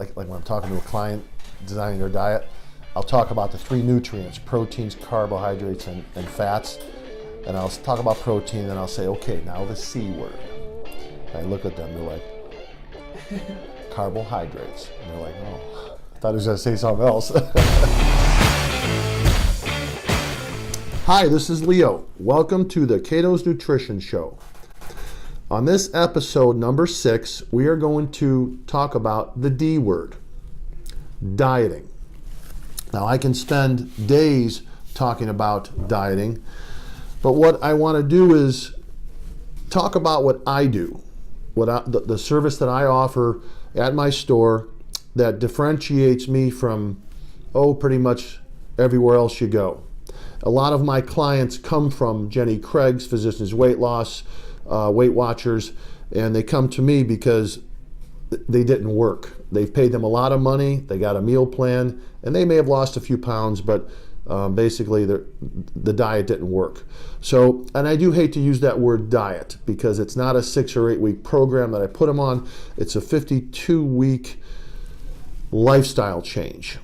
like when I'm talking to a client designing their diet, I'll talk about the 3 nutrients: proteins, carbohydrates, and fats. And I'll talk about protein, and I'll say, okay, now the C word. And I look at them, they're like, carbohydrates. And they're like, oh, I thought he was going to say something else. Hi, this is Leo. Welcome to the Cato's Nutrition Show. On this episode number 6, we are going to talk about the D word, dieting. Now, I can spend days talking about dieting, but what I want to do is talk about what I do, the service that I offer at my store that differentiates me from, pretty much everywhere else you go. A lot of my clients come from Jenny Craig's Physicians Weight Loss, Weight Watchers, and they come to me because they didn't work. They've paid them a lot of money, they got a meal plan, and they may have lost a few pounds, but basically the diet didn't work. So, and I do hate to use that word diet because it's not a 6 or 8 week program that I put them on. It's a 52-week lifestyle change.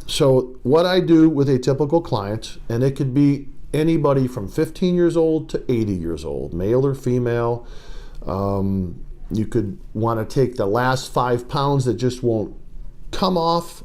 So what I do with a typical client, and it could be anybody from 15 years old to 80 years old, male or female. You could want to take the last 5 pounds that just won't come off,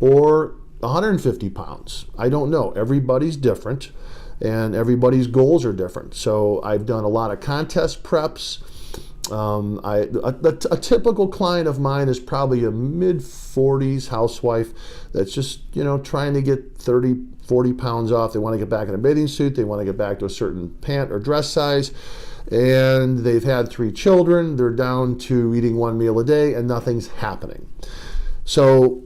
or 150 pounds. I don't know. Everybody's different, and everybody's goals are different. So I've done a lot of contest preps. A typical client of mine is probably a mid-40s housewife that's just, trying to get 30, 40 pounds off. They want to get back in a bathing suit. They want to get back to a certain pant or dress size. And they've had 3 children. They're down to eating 1 meal a day, and nothing's happening. So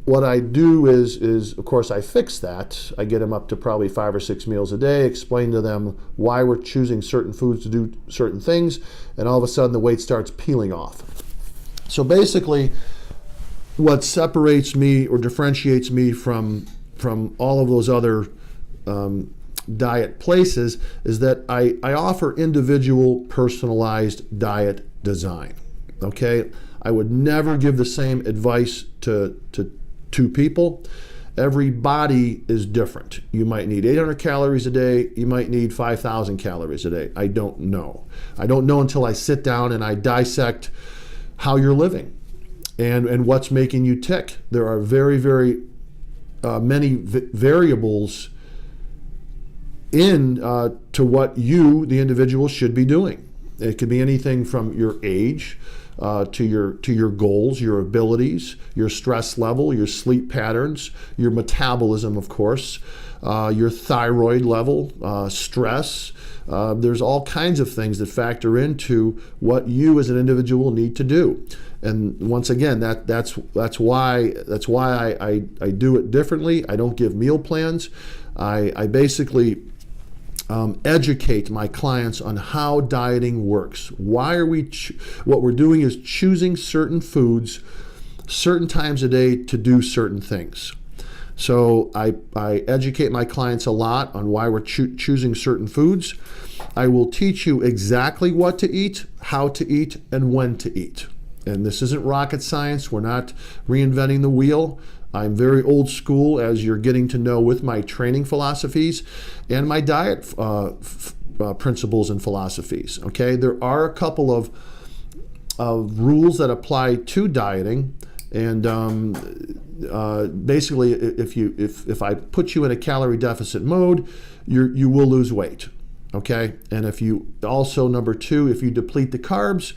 what I do is, of course, I fix that. I get them up to probably 5 or 6 meals a day, explain to them why we're choosing certain foods to do certain things, and all of a sudden the weight starts peeling off. So basically, what separates me or differentiates me from all of those other diet places is that I offer individual personalized diet design. Okay? I would never give the same advice to 2 people. Every body is different. You might need 800 calories a day. You might need 5,000 calories a day. I don't know. I don't know until I sit down and I dissect how you're living and what's making you tick. There are very, very many variables to what you, the individual, should be doing. It could be anything from your age, to your goals, your abilities, your stress level, your sleep patterns, your metabolism, of course, your thyroid level, stress. There's all kinds of things that factor into what you as an individual need to do. And once again, that's why I do it differently. I don't give meal plans. I basically educate my clients on how dieting works. Why are what we're doing is choosing certain foods, certain times a day to do certain things. So I educate my clients a lot on why we're choosing certain foods. I will teach you exactly what to eat, how to eat, and when to eat. And this isn't rocket science. We're not reinventing the wheel. I'm very old school, as you're getting to know with my training philosophies and my diet principles and philosophies. Okay, there are a couple of rules that apply to dieting, and basically, if I put you in a calorie deficit mode, you will lose weight. Okay, and if you also, number 2, if you deplete the carbs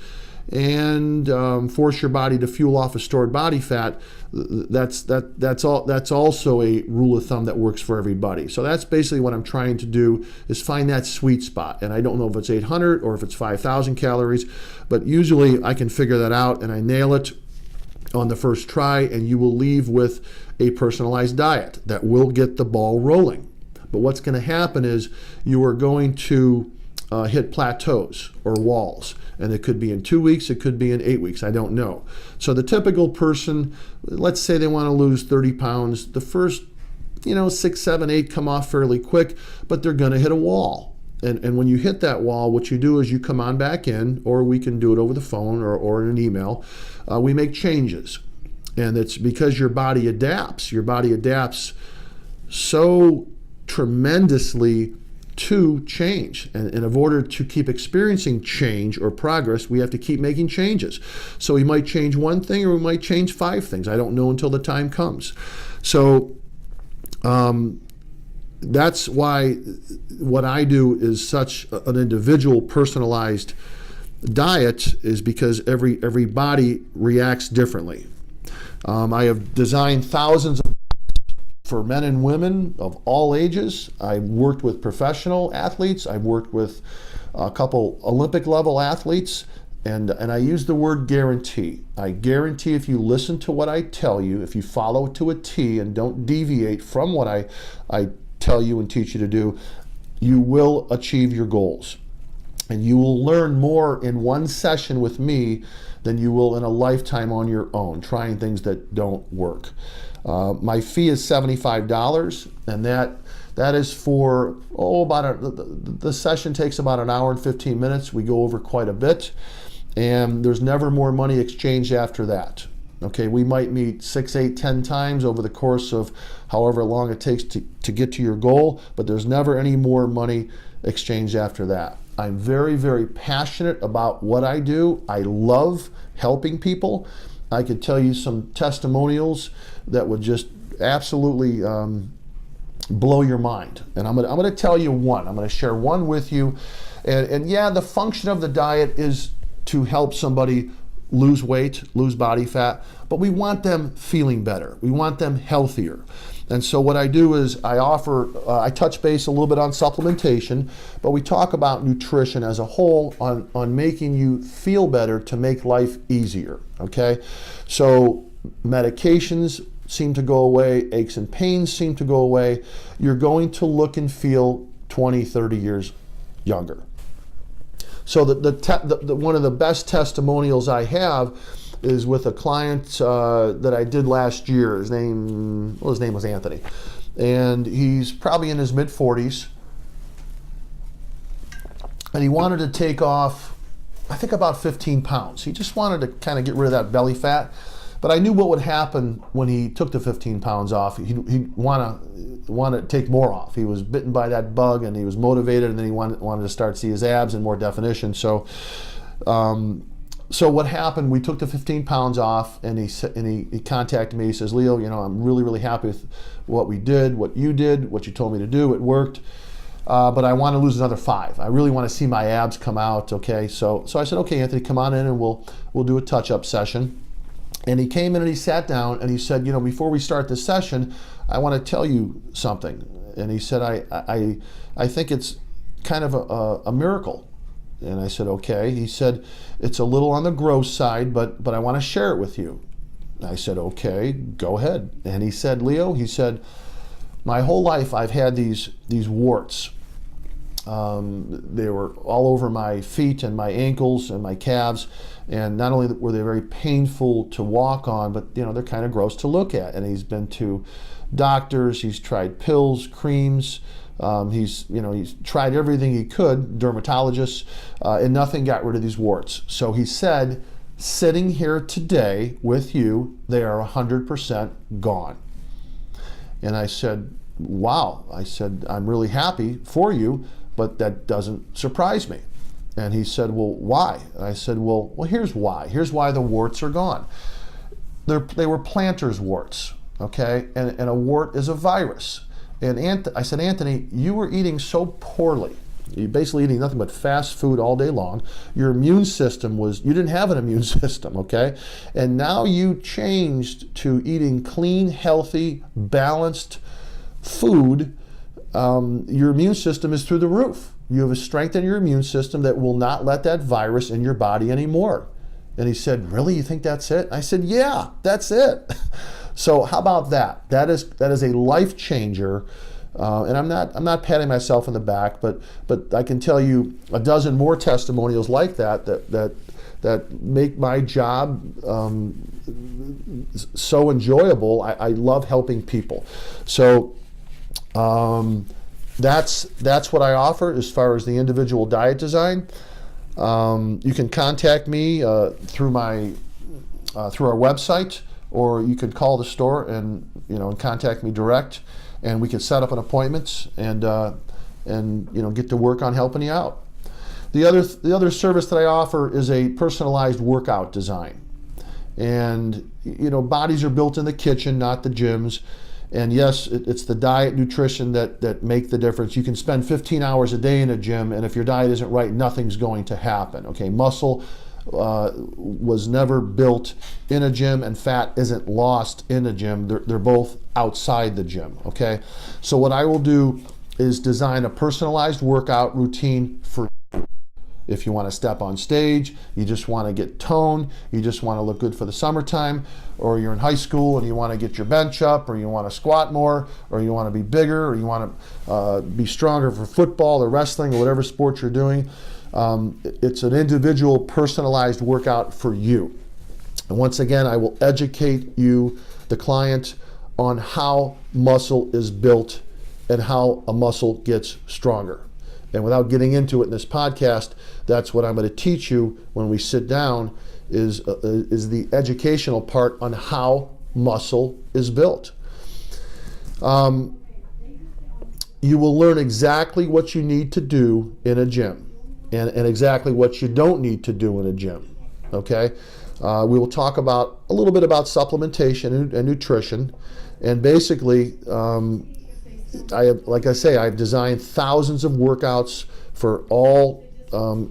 and force your body to fuel off of stored body fat, that's also a rule of thumb that works for everybody. So that's basically what I'm trying to do, is find that sweet spot. And I don't know if it's 800 or if it's 5,000 calories, but usually I can figure that out and I nail it on the first try, and you will leave with a personalized diet that will get the ball rolling. But what's going to happen is you are going to hit plateaus or walls. And it could be in 2 weeks, it could be in 8 weeks, I don't know. So the typical person, let's say they want to lose 30 pounds, the first 6, 7, 8 come off fairly quick, but they're going to hit a wall. And when you hit that wall, what you do is you come on back in, or we can do it over the phone or in an email. We make changes. And it's because your body adapts. Your body adapts so tremendously to change. And in order to keep experiencing change or progress, we have to keep making changes. So we might change one thing or we might change 5 things. I don't know until the time comes. So that's why what I do is such an individual personalized diet, is because every body reacts differently. I have designed thousands of for men and women of all ages. I've worked with professional athletes. I've worked with a couple Olympic level athletes, and I use the word guarantee. I guarantee if you listen to what I tell you, if you follow it to a T and don't deviate from what I tell you and teach you to do, you will achieve your goals. And you will learn more in one session with me than you will in a lifetime on your own, trying things that don't work. My fee is $75, and that is for, the session takes about an hour and 15 minutes. We go over quite a bit, and there's never more money exchanged after that. Okay, we might meet 6, 8, 10 times over the course of however long it takes to get to your goal, but there's never any more money exchanged after that. I'm very, very passionate about what I do. I love helping people. I could tell you some testimonials that would just absolutely blow your mind. And I'm going to tell you one. I'm going to share one with you. And yeah, the function of the diet is to help somebody lose weight, lose body fat, but we want them feeling better. We want them healthier. And so what I do is I touch base a little bit on supplementation, but we talk about nutrition as a whole on making you feel better to make life easier, okay? So medications seem to go away, aches and pains seem to go away. You're going to look and feel 20, 30 years younger. So one of the best testimonials I have is with a client that I did last year. His name was Anthony, and he's probably in his mid-40s, and he wanted to take off, I think, about 15 pounds. He just wanted to kind of get rid of that belly fat, but I knew what would happen when he took the 15 pounds off. He'd want to take more off. He was bitten by that bug, and he was motivated, and then he wanted to start to see his abs in more definition. So what happened, we took the 15 pounds off, and he contacted me. He says, Leo, I'm really, really happy with what we did, what you did, what you told me to do. It worked, but I want to lose another 5. I really want to see my abs come out, okay? So I said, okay, Anthony, come on in, and we'll do a touch-up session. And he came in and he sat down, and he said, before we start this session, I want to tell you something. And he said, I think it's kind of a miracle. And I said, okay. He said, it's a little on the gross side, but I want to share it with you. I said, okay, go ahead. And he said, Leo, my whole life I've had these warts. They were all over my feet and my ankles and my calves. And not only were they very painful to walk on, but they're kind of gross to look at. And he's been to doctors, he's tried pills, creams, he's tried everything he could, dermatologists, and nothing got rid of these warts. So he said, sitting here today with you, they are 100% gone. And I said, wow. I said, I'm really happy for you, but that doesn't surprise me. And he said, well, why? And I said, well, here's why. Here's why the warts are gone. They were planter's warts, okay? And a wart is a virus. And I said, Anthony, you were eating so poorly. You're basically eating nothing but fast food all day long. Your immune system you didn't have an immune system, okay? And now you changed to eating clean, healthy, balanced food. Your immune system is through the roof. You have a strength in your immune system that will not let that virus in your body anymore. And he said, really, you think that's it? I said, yeah, that's it. So how about that? That is a life changer. And I'm not patting myself on the back, but I can tell you a dozen more testimonials like that make my job so enjoyable. I love helping people. So that's what I offer as far as the individual diet design. You can contact me through our website, or you could call the store and and contact me direct, and we can set up an appointment and get to work on helping you out. The other service that I offer is a personalized workout design. And bodies are built in the kitchen, not the gyms. And yes, it's the diet, nutrition that make the difference. You can spend 15 hours a day in a gym, and if your diet isn't right, nothing's going to happen. Okay, muscle was never built in a gym, and fat isn't lost in a gym. They're both outside the gym. Okay, so what I will do is design a personalized workout routine for you. If you want to step on stage, you just want to get toned, you just want to look good for the summertime, or you're in high school and you want to get your bench up, or you want to squat more, or you want to be bigger, or you want to be stronger for football or wrestling or whatever sport you're doing. It's an individual personalized workout for you. And once again, I will educate you, the client, on how muscle is built and how a muscle gets stronger. And without getting into it in this podcast, that's what I'm going to teach you when we sit down is the educational part on how muscle is built. You will learn exactly what you need to do in a gym and exactly what you don't need to do in a gym. Okay? We will talk about a little bit about supplementation and nutrition. And basically, I've designed thousands of workouts for all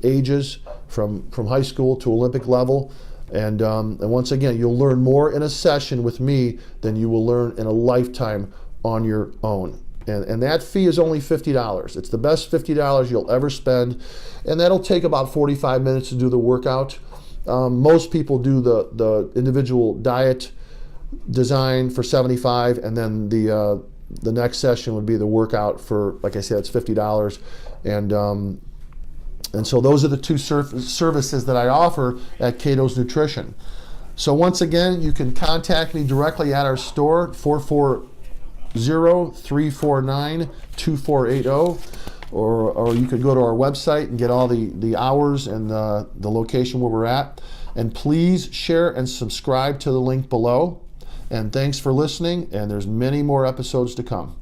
ages, from high school to Olympic level. And once again, you'll learn more in a session with me than you will learn in a lifetime on your own. And that fee is only $50. It's the best $50 you'll ever spend. And that'll take about 45 minutes to do the workout. Most people do the individual diet design for $75, and then the next session would be the workout for, like I said, it's $50. And so those are the two services that I offer at Cato's Nutrition. So once again, you can contact me directly at our store, 440-349-2480, or you could go to our website and get all the hours and the location where we're at. And please share and subscribe to the link below. And thanks for listening, and there's many more episodes to come.